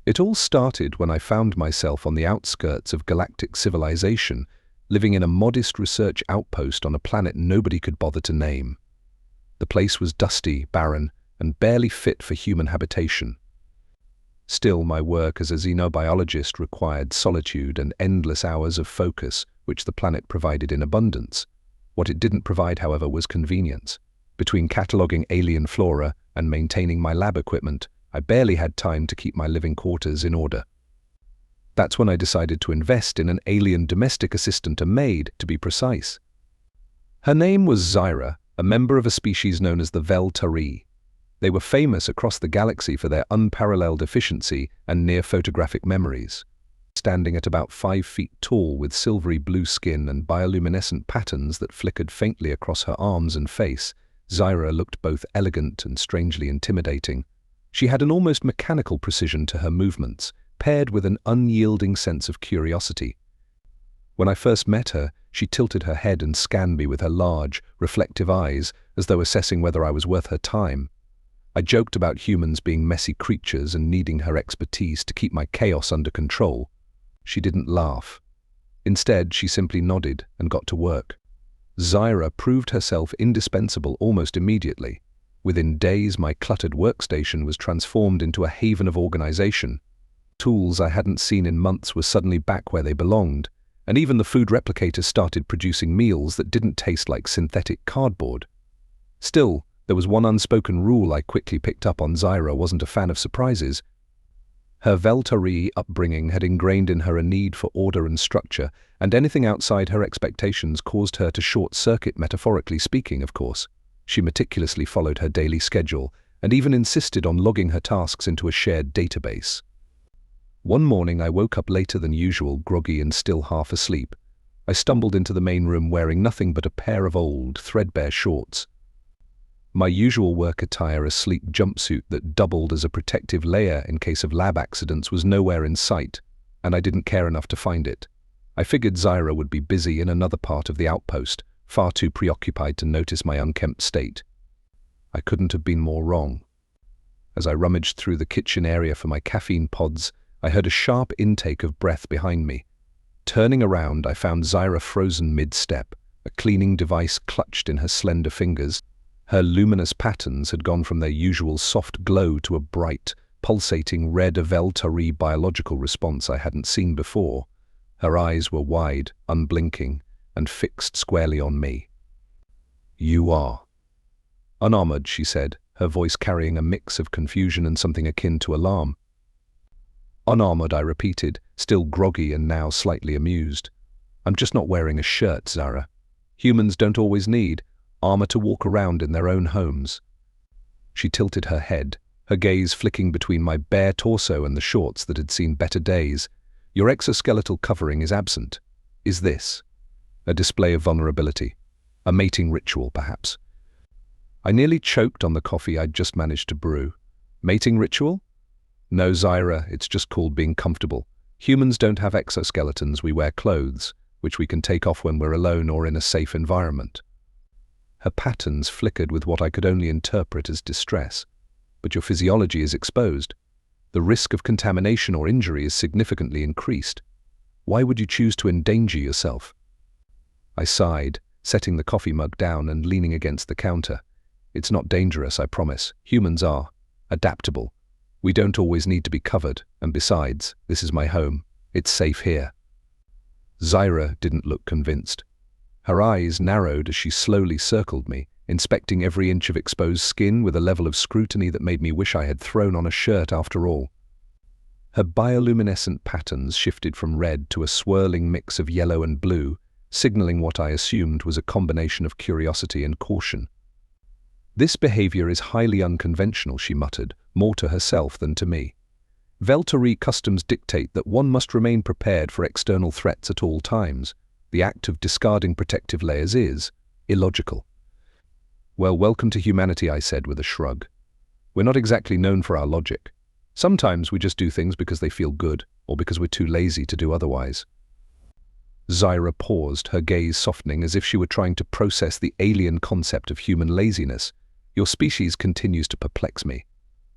It all started when I found myself on the outskirts of galactic civilization, living in a modest research outpost on a planet nobody could bother to name. The place was dusty, barren, and barely fit for human habitation. Still, my work as a xenobiologist required solitude and endless hours of focus, which the planet provided in abundance. What it didn't provide, however, was convenience. Between cataloguing alien flora and maintaining my lab equipment, I barely had time to keep my living quarters in order. That's when I decided to invest in an alien domestic assistant, a maid, to be precise. Her name was Zyra, a member of a species known as the Vel-Tari. They were famous across the galaxy for their unparalleled efficiency and near-photographic memories. Standing at about 5 feet tall with silvery blue skin and bioluminescent patterns that flickered faintly across her arms and face, Zyra looked both elegant and strangely intimidating. She had an almost mechanical precision to her movements, paired with an unyielding sense of curiosity. When I first met her, she tilted her head and scanned me with her large, reflective eyes, as though assessing whether I was worth her time. I joked about humans being messy creatures and needing her expertise to keep my chaos under control. She didn't laugh. Instead, she simply nodded and got to work. Zyra proved herself indispensable almost immediately. Within days, my cluttered workstation was transformed into a haven of organization. Tools I hadn't seen in months were suddenly back where they belonged, and even the food replicators started producing meals that didn't taste like synthetic cardboard. Still, there was one unspoken rule I quickly picked up on. Zyra wasn't a fan of surprises. Her Vel-Tari upbringing had ingrained in her a need for order and structure, and anything outside her expectations caused her to short-circuit, metaphorically speaking, of course. She meticulously followed her daily schedule, and even insisted on logging her tasks into a shared database. One morning I woke up later than usual, groggy and still half asleep. I stumbled into the main room wearing nothing but a pair of old, threadbare shorts. My usual work attire, a sleek jumpsuit that doubled as a protective layer in case of lab accidents, was nowhere in sight, and I didn't care enough to find it. I figured Zyra would be busy in another part of the outpost, far too preoccupied to notice my unkempt state. I couldn't have been more wrong. As I rummaged through the kitchen area for my caffeine pods, I heard a sharp intake of breath behind me. Turning around, I found Zyra frozen mid-step, a cleaning device clutched in her slender fingers. Her luminous patterns had gone from their usual soft glow to a bright, pulsating red, a Vel-Tari biological response I hadn't seen before. Her eyes were wide, unblinking, and fixed squarely on me. "You are unarmored," she said, her voice carrying a mix of confusion and something akin to alarm. "Unarmored," I repeated, still groggy and now slightly amused. "I'm just not wearing a shirt, Zyra. Humans don't always need armor to walk around in their own homes." She tilted her head, her gaze flicking between my bare torso and the shorts that had seen better days. "Your exoskeletal covering is absent. Is this a display of vulnerability? A mating ritual, perhaps?" I nearly choked on the coffee I'd just managed to brew. Mating ritual? No, Zyra, it's just called being comfortable. Humans don't have exoskeletons. We wear clothes, which we can take off when we're alone or in a safe environment. Her patterns flickered with what I could only interpret as distress. "But your physiology is exposed. The risk of contamination or injury is significantly increased. Why would you choose to endanger yourself?" I sighed, setting the coffee mug down and leaning against the counter. "It's not dangerous, I promise. Humans are adaptable. We don't always need to be covered, and besides, this is my home. It's safe here." Zyra didn't look convinced. Her eyes narrowed as she slowly circled me, inspecting every inch of exposed skin with a level of scrutiny that made me wish I had thrown on a shirt after all. Her bioluminescent patterns shifted from red to a swirling mix of yellow and blue, signaling what I assumed was a combination of curiosity and caution. "This behavior is highly unconventional," she muttered, more to herself than to me. "Vel-Tari customs dictate that one must remain prepared for external threats at all times. The act of discarding protective layers is illogical." "Well, welcome to humanity," I said with a shrug. "We're not exactly known for our logic. Sometimes we just do things because they feel good, or because we're too lazy to do otherwise." Zyra paused, her gaze softening as if she were trying to process the alien concept of human laziness. "Your species continues to perplex me.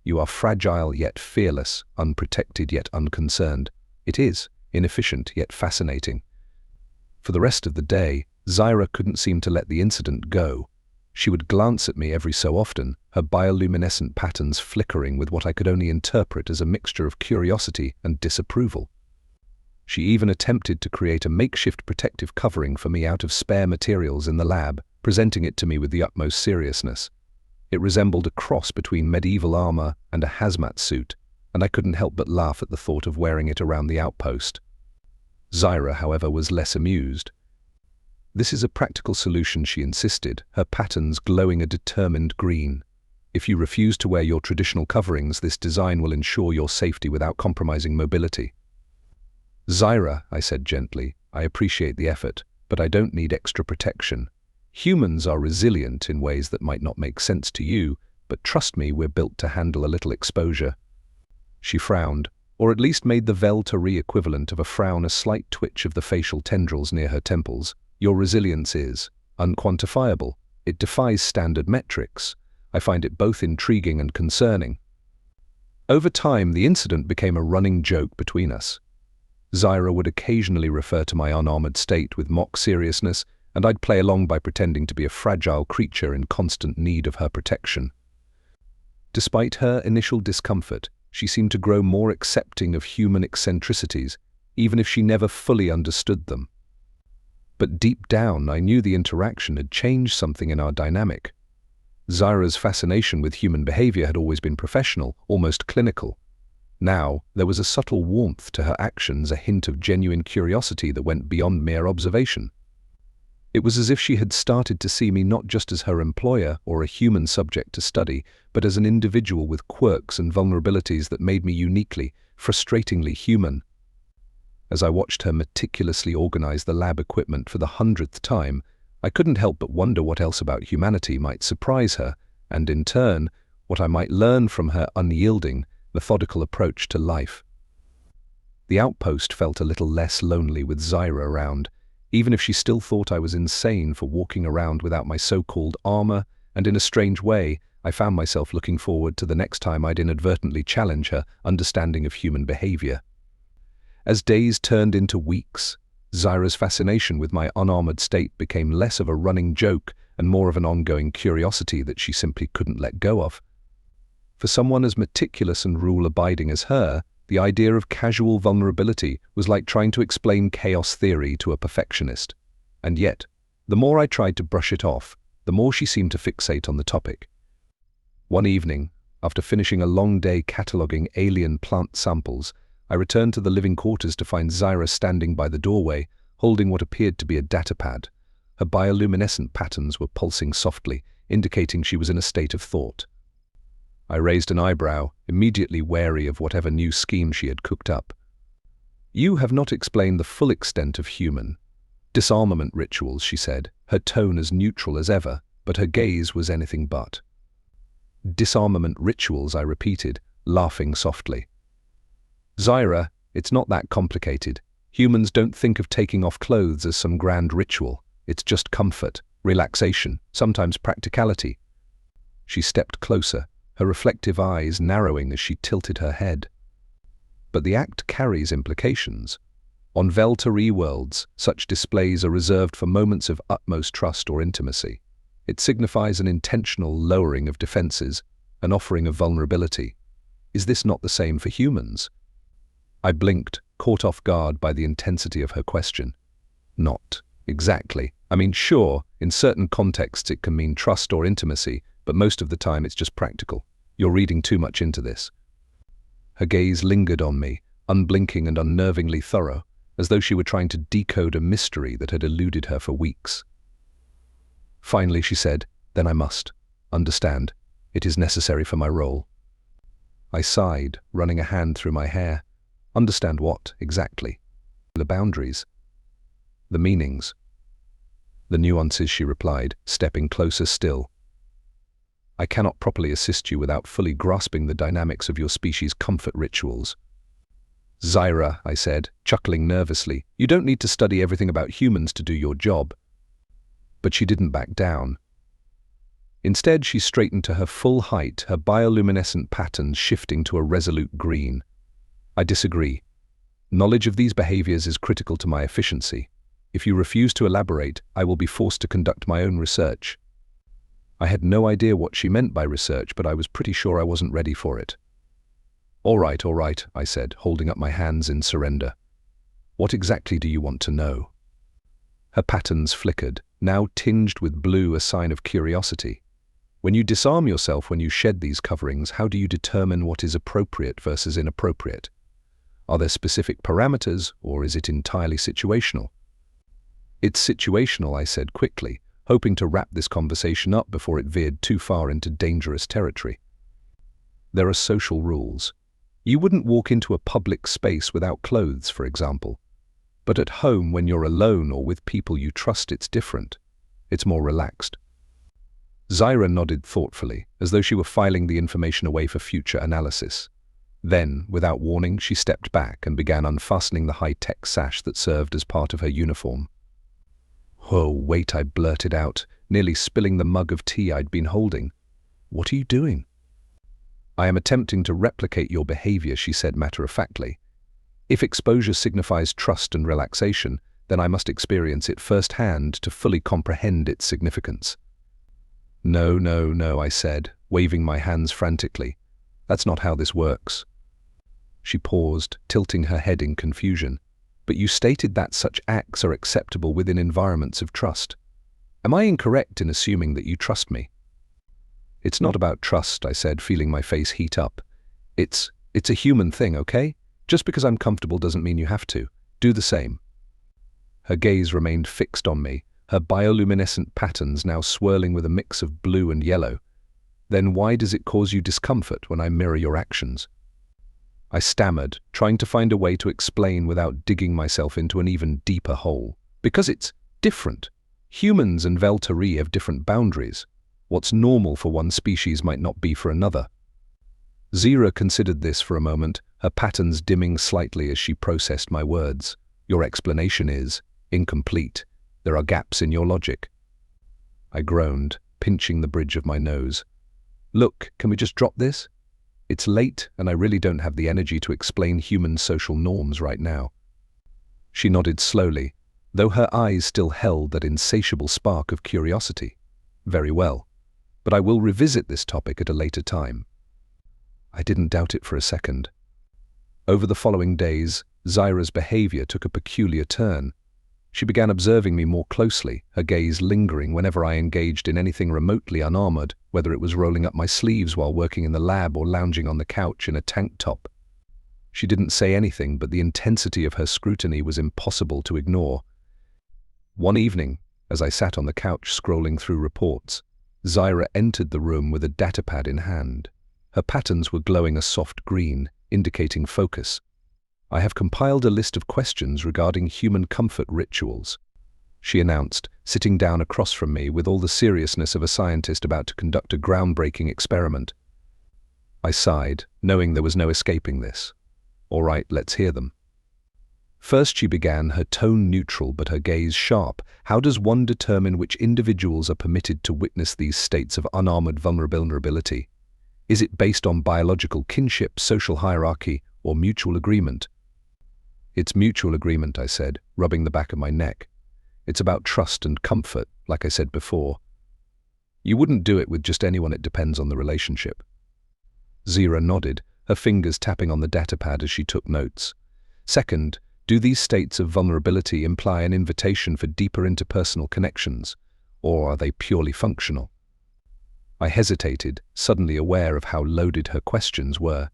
You are fragile yet fearless, unprotected yet unconcerned. It is inefficient yet fascinating. For the rest of the day, Zyra couldn't seem to let the incident go. She would glance at me every so often, her bioluminescent patterns flickering with what I could only interpret as a mixture of curiosity and disapproval. She even attempted to create a makeshift protective covering for me out of spare materials in the lab, presenting it to me with the utmost seriousness. It resembled a cross between medieval armor and a hazmat suit, and I couldn't help but laugh at the thought of wearing it around the outpost. Zyra, however, was less amused. This is a practical solution, she insisted, her patterns glowing a determined green. If you refuse to wear your traditional coverings, this design will ensure your safety without compromising mobility. Zyra, I said gently, I appreciate the effort, but I don't need extra protection. Humans are resilient in ways that might not make sense to you, but trust me, we're built to handle a little exposure. She frowned, or at least made the Veltari equivalent of a frown a slight twitch of the facial tendrils near her temples. Your resilience is unquantifiable. It defies standard metrics. I find it both intriguing and concerning. Over time, the incident became a running joke between us. Zyra would occasionally refer to my unarmored state with mock seriousness, and I'd play along by pretending to be a fragile creature in constant need of her protection. Despite her initial discomfort, she seemed to grow more accepting of human eccentricities, even if she never fully understood them. But deep down, I knew the interaction had changed something in our dynamic. Zyra's fascination with human behavior had always been professional, almost clinical. Now, there was a subtle warmth to her actions, a hint of genuine curiosity that went beyond mere observation. It was as if she had started to see me not just as her employer or a human subject to study, but as an individual with quirks and vulnerabilities that made me uniquely, frustratingly human. As I watched her meticulously organize the lab equipment for the 100th time, I couldn't help but wonder what else about humanity might surprise her, and in turn, what I might learn from her unyielding, methodical approach to life. The outpost felt a little less lonely with Zyra around, even if she still thought I was insane for walking around without my so-called armor, and in a strange way, I found myself looking forward to the next time I'd inadvertently challenge her understanding of human behavior. As days turned into weeks, Zyra's fascination with my unarmored state became less of a running joke and more of an ongoing curiosity that she simply couldn't let go of. For someone as meticulous and rule-abiding as her, the idea of casual vulnerability was like trying to explain chaos theory to a perfectionist. And yet, the more I tried to brush it off, the more she seemed to fixate on the topic. One evening, after finishing a long day cataloging alien plant samples, I returned to the living quarters to find Zyra standing by the doorway, holding what appeared to be a datapad. Her bioluminescent patterns were pulsing softly, indicating she was in a state of thought. I raised an eyebrow, immediately wary of whatever new scheme she had cooked up. You have not explained the full extent of human disarmament rituals, she said, her tone as neutral as ever, but her gaze was anything but. Disarmament rituals, I repeated, laughing softly. Zyra, it's not that complicated. Humans don't think of taking off clothes as some grand ritual. It's just comfort, relaxation, sometimes practicality. She stepped closer, her reflective eyes narrowing as she tilted her head. But the act carries implications. On Veltari worlds, such displays are reserved for moments of utmost trust or intimacy. It signifies an intentional lowering of defenses, an offering of vulnerability. Is this not the same for humans? I blinked, caught off guard by the intensity of her question. Not exactly. I mean, sure, in certain contexts it can mean trust or intimacy, but most of the time it's just practical. You're reading too much into this. Her gaze lingered on me, unblinking and unnervingly thorough, as though she were trying to decode a mystery that had eluded her for weeks. Finally, she said, "Then I must understand. It is necessary for my role." I sighed, running a hand through my hair. Understand what, exactly? The boundaries. The meanings. The nuances, she replied, stepping closer still. I cannot properly assist you without fully grasping the dynamics of your species' comfort rituals. Zyra, I said, chuckling nervously, you don't need to study everything about humans to do your job. But she didn't back down. Instead, she straightened to her full height, her bioluminescent patterns shifting to a resolute green. I disagree. Knowledge of these behaviors is critical to my efficiency. If you refuse to elaborate, I will be forced to conduct my own research. I had no idea what she meant by research, but I was pretty sure I wasn't ready for it. All right, I said, holding up my hands in surrender. What exactly do you want to know? Her patterns flickered, now tinged with blue, a sign of curiosity. When you disarm yourself, when you shed these coverings, how do you determine what is appropriate versus inappropriate? Are there specific parameters, or is it entirely situational? It's situational, I said quickly, hoping to wrap this conversation up before it veered too far into dangerous territory. There are social rules. You wouldn't walk into a public space without clothes, for example. But at home, when you're alone or with people you trust, it's different. It's more relaxed. Zyra nodded thoughtfully, as though she were filing the information away for future analysis. Then, without warning, she stepped back and began unfastening the high-tech sash that served as part of her uniform. "Oh, wait," I blurted out, nearly spilling the mug of tea I'd been holding. "What are you doing?" "I am attempting to replicate your behavior," she said matter-of-factly. "If exposure signifies trust and relaxation, then I must experience it firsthand to fully comprehend its significance." No, I said, waving my hands frantically. "That's not how this works." She paused, tilting her head in confusion. "But you stated that such acts are acceptable within environments of trust. Am I incorrect in assuming that you trust me?" "It's not about trust," I said, feeling my face heat up. It's a human thing, okay? Just because I'm comfortable doesn't mean you have to. Do the same." Her gaze remained fixed on me, her bioluminescent patterns now swirling with a mix of blue and yellow. "Then why does it cause you discomfort when I mirror your actions?" I stammered, trying to find a way to explain without digging myself into an even deeper hole. "Because it's different. Humans and Veltari have different boundaries. What's normal for one species might not be for another." Zyra considered this for a moment, her patterns dimming slightly as she processed my words. "Your explanation is incomplete. There are gaps in your logic." I groaned, pinching the bridge of my nose. "Look, can we just drop this? It's late, and I really don't have the energy to explain human social norms right now." She nodded slowly, though her eyes still held that insatiable spark of curiosity. "Very well, but I will revisit this topic at a later time." I didn't doubt it for a second. Over the following days, Zyra's behavior took a peculiar turn. She began observing me more closely, her gaze lingering whenever I engaged in anything remotely unarmored, whether it was rolling up my sleeves while working in the lab or lounging on the couch in a tank top. She didn't say anything, but the intensity of her scrutiny was impossible to ignore. One evening, as I sat on the couch scrolling through reports, Zyra entered the room with a datapad in hand. Her patterns were glowing a soft green, indicating focus. "I have compiled a list of questions regarding human comfort rituals," she announced, sitting down across from me with all the seriousness of a scientist about to conduct a groundbreaking experiment. I sighed, knowing there was no escaping this. "All right, let's hear them." First she began, her tone neutral but her gaze sharp. "How does one determine which individuals are permitted to witness these states of unarmored vulnerability? Is it based on biological kinship, social hierarchy, or mutual agreement?" "It's mutual agreement," I said, rubbing the back of my neck. "It's about trust and comfort, like I said before. You wouldn't do it with just anyone, it depends on the relationship." Zyra nodded, her fingers tapping on the datapad as she took notes. "Second, do these states of vulnerability imply an invitation for deeper interpersonal connections, or are they purely functional?" I hesitated, suddenly aware of how loaded her questions were.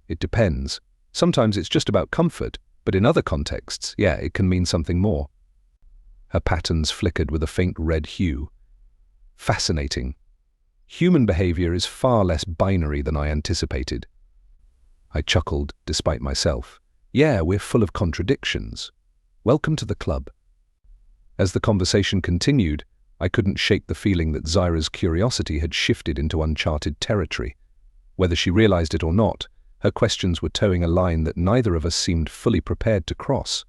"It depends. Sometimes it's just about comfort, but in other contexts, yeah, it can mean something more." Her patterns flickered with a faint red hue. "Fascinating. Human behavior is far less binary than I anticipated." I chuckled, despite myself. "Yeah, we're full of contradictions. Welcome to the club." As the conversation continued, I couldn't shake the feeling that Zyra's curiosity had shifted into uncharted territory. Whether she realized it or not, her questions were towing a line that neither of us seemed fully prepared to cross.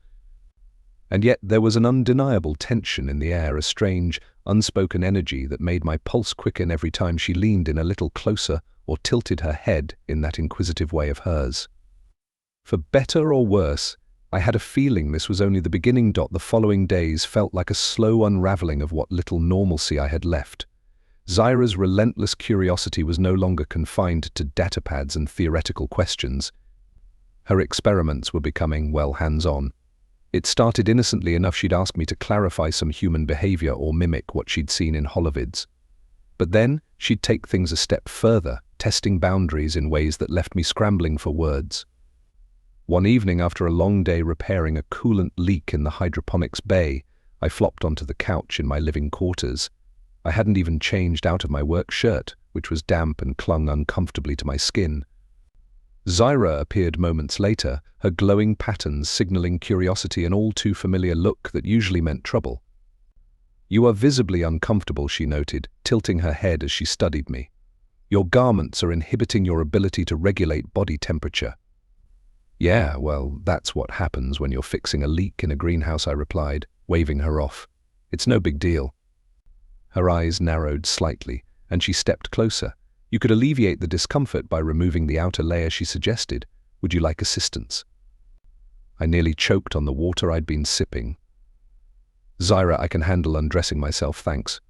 And yet there was an undeniable tension in the air, a strange, unspoken energy that made my pulse quicken every time she leaned in a little closer or tilted her head in that inquisitive way of hers. For better or worse, I had a feeling this was only the beginning. The following days felt like a slow unraveling of what little normalcy I had left. Zyra's relentless curiosity was no longer confined to datapads and theoretical questions. Her experiments were becoming, well, hands-on. It started innocently enough. She'd ask me to clarify some human behavior or mimic what she'd seen in holovids. But then she'd take things a step further, testing boundaries in ways that left me scrambling for words. One evening, after a long day repairing a coolant leak in the hydroponics bay, I flopped onto the couch in my living quarters. I hadn't even changed out of my work shirt, which was damp and clung uncomfortably to my skin. Zyra appeared moments later, her glowing patterns signaling curiosity, an all-too-familiar look that usually meant trouble. "You are visibly uncomfortable," she noted, tilting her head as she studied me. "Your garments are inhibiting your ability to regulate body temperature." "Yeah, well, that's what happens when you're fixing a leak in a greenhouse," I replied, waving her off. "It's no big deal." Her eyes narrowed slightly, and she stepped closer. "You could alleviate the discomfort by removing the outer layer," she suggested. "Would you like assistance?" I nearly choked on the water I'd been sipping. "Zyra, I can handle undressing myself, thanks."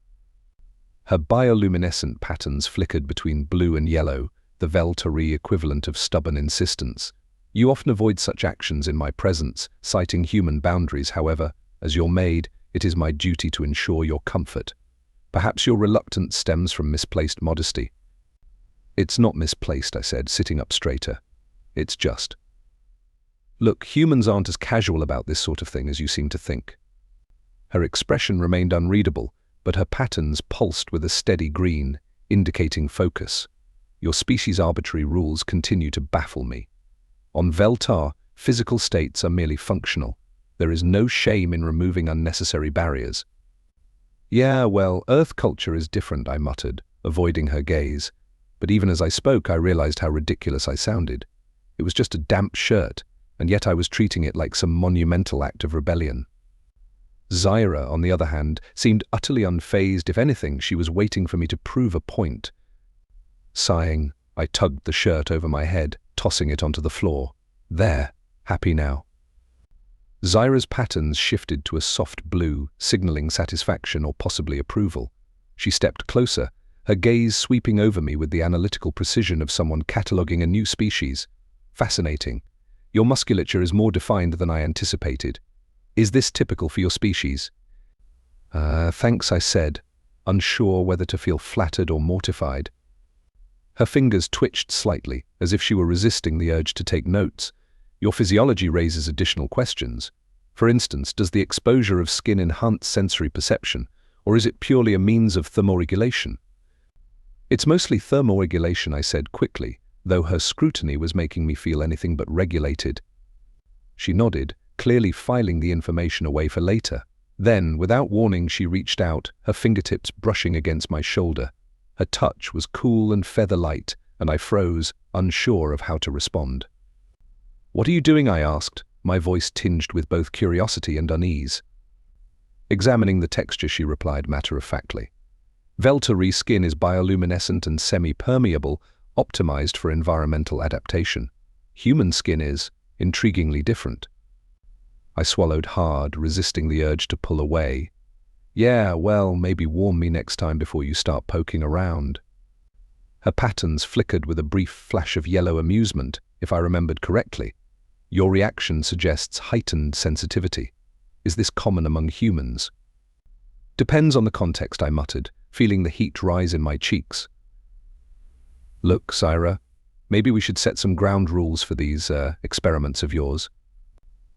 Her bioluminescent patterns flickered between blue and yellow, the Veltari equivalent of stubborn insistence. "You often avoid such actions in my presence, citing human boundaries. However, as your maid, it is my duty to ensure your comfort. Perhaps your reluctance stems from misplaced modesty." "It's not misplaced," I said, sitting up straighter. "It's just. Look, humans aren't as casual about this sort of thing as you seem to think." Her expression remained unreadable, but her patterns pulsed with a steady green, indicating focus. "Your species' arbitrary rules continue to baffle me. On Veltar, physical states are merely functional. There is no shame in removing unnecessary barriers." "Yeah, well, Earth culture is different," I muttered, avoiding her gaze. But even as I spoke, I realized how ridiculous I sounded. It was just a damp shirt, and yet I was treating it like some monumental act of rebellion. Zyra, on the other hand, seemed utterly unfazed. If anything, she was waiting for me to prove a point. Sighing, I tugged the shirt over my head, tossing it onto the floor. "There, happy now?" Zyra's patterns shifted to a soft blue, signaling satisfaction or possibly approval. She stepped closer, her gaze sweeping over me with the analytical precision of someone cataloging a new species. "Fascinating. Your musculature is more defined than I anticipated. Is this typical for your species?" Thanks," I said, unsure whether to feel flattered or mortified. Her fingers twitched slightly, as if she were resisting the urge to take notes. "Your physiology raises additional questions. For instance, does the exposure of skin enhance sensory perception, or is it purely a means of thermoregulation?" "It's mostly thermoregulation," I said quickly, though her scrutiny was making me feel anything but regulated. She nodded, clearly filing the information away for later. Then, without warning, she reached out, her fingertips brushing against my shoulder. Her touch was cool and feather-light, and I froze, unsure of how to respond. "What are you doing?" I asked, my voice tinged with both curiosity and unease. "Examining the texture," she replied matter-of-factly. "Veltari skin is bioluminescent and semi-permeable, optimized for environmental adaptation. Human skin is, intriguingly different." I swallowed hard, resisting the urge to pull away. "Yeah, well, maybe warn me next time before you start poking around." Her patterns flickered with a brief flash of yellow amusement, if I remembered correctly. "Your reaction suggests heightened sensitivity. Is this common among humans?" "Depends on the context," I muttered, feeling the heat rise in my cheeks. "Look, Zyra, maybe we should set some ground rules for these experiments of yours."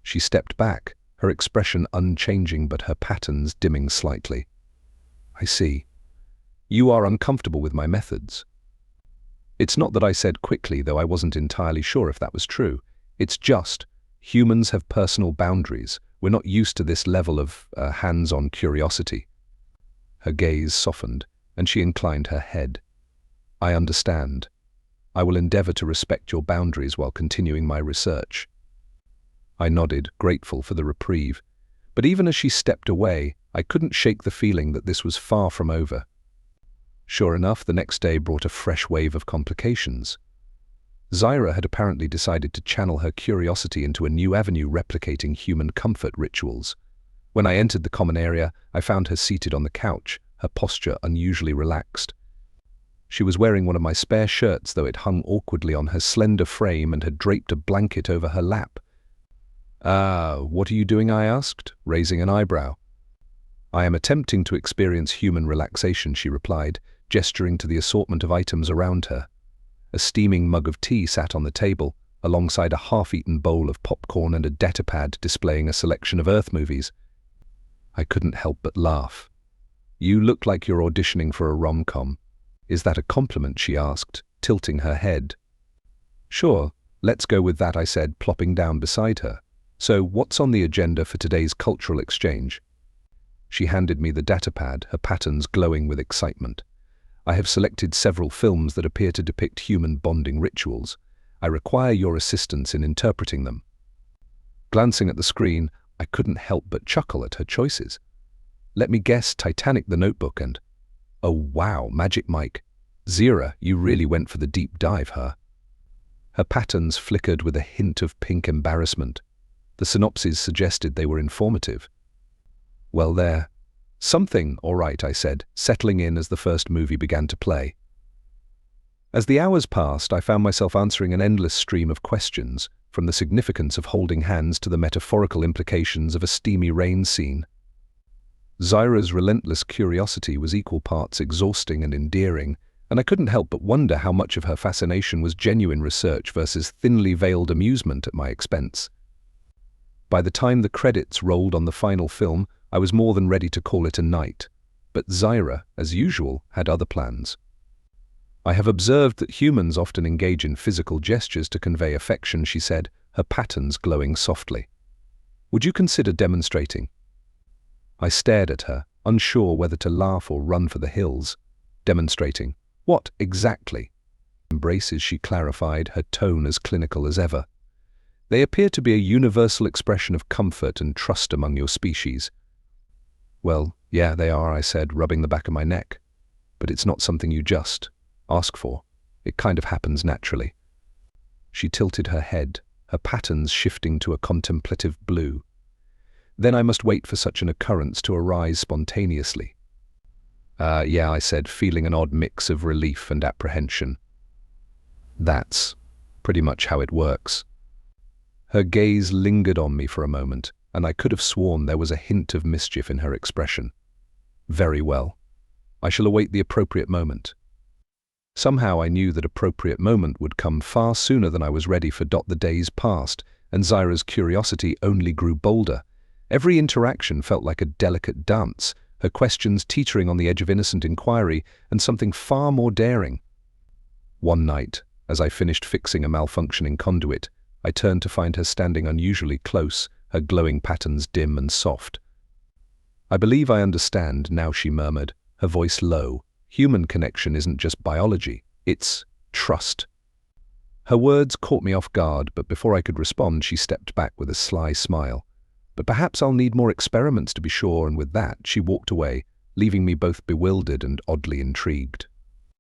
She stepped back, her expression unchanging but her patterns dimming slightly. "I see. You are uncomfortable with my methods." It's not that I said quickly, though I wasn't entirely sure if that was true. It's just, humans have personal boundaries. We're not used to this level of hands-on curiosity. Her gaze softened, and she inclined her head. "I understand. I will endeavor to respect your boundaries while continuing my research." I nodded, grateful for the reprieve. But even as she stepped away, I couldn't shake the feeling that this was far from over. Sure enough, the next day brought a fresh wave of complications. Zyra had apparently decided to channel her curiosity into a new avenue replicating human comfort rituals. When I entered the common area, I found her seated on the couch, her posture unusually relaxed. She was wearing one of my spare shirts, though it hung awkwardly on her slender frame, and had draped a blanket over her lap. What are you doing?" I asked, raising an eyebrow. "I am attempting to experience human relaxation," she replied, gesturing to the assortment of items around her. A steaming mug of tea sat on the table, alongside a half-eaten bowl of popcorn and a datapad displaying a selection of Earth movies. I couldn't help but laugh. "You look like you're auditioning for a rom-com. Is that a compliment?" she asked, tilting her head. "Sure, let's go with that," I said, plopping down beside her. "So, what's on the agenda for today's cultural exchange?" She handed me the datapad, her patterns glowing with excitement. "I have selected several films that appear to depict human bonding rituals. I require your assistance in interpreting them." Glancing at the screen, I couldn't help but chuckle at her choices. Let me guess, Titanic, The Notebook, and... oh wow, Magic Mike. Zyra, you really went for the deep dive, huh? Her patterns flickered with a hint of pink embarrassment. The synopses suggested they were informative. "Well, there. Something, all right," I said, settling in as the first movie began to play. As the hours passed, I found myself answering an endless stream of questions, from the significance of holding hands to the metaphorical implications of a steamy rain scene. Zyra's relentless curiosity was equal parts exhausting and endearing, and I couldn't help but wonder how much of her fascination was genuine research versus thinly veiled amusement at my expense. By the time the credits rolled on the final film, I was more than ready to call it a night. But Zyra, as usual, had other plans. "I have observed that humans often engage in physical gestures to convey affection," she said, her patterns glowing softly. "Would you consider demonstrating?" I stared at her, unsure whether to laugh or run for the hills. "Demonstrating? What, exactly?" "Embraces," she clarified, her tone as clinical as ever. "They appear to be a universal expression of comfort and trust among your species." "Well, yeah, they are," I said, rubbing the back of my neck. "But it's not something you just ask for. It kind of happens naturally." She tilted her head, her patterns shifting to a contemplative blue. "Then I must wait for such an occurrence to arise spontaneously." Yeah," I said, feeling an odd mix of relief and apprehension. "That's pretty much how it works." Her gaze lingered on me for a moment, and I could have sworn there was a hint of mischief in her expression. "Very well. I shall await the appropriate moment." Somehow I knew that appropriate moment would come far sooner than I was ready for. The days passed, and Zyra's curiosity only grew bolder. Every interaction felt like a delicate dance, her questions teetering on the edge of innocent inquiry and something far more daring. One night, as I finished fixing a malfunctioning conduit, I turned to find her standing unusually close, her glowing patterns dim and soft. "I believe I understand now," she murmured, her voice low. "Human connection isn't just biology, it's trust." Her words caught me off guard, but before I could respond, she stepped back with a sly smile. "But perhaps I'll need more experiments to be sure," and with that, she walked away, leaving me both bewildered and oddly intrigued.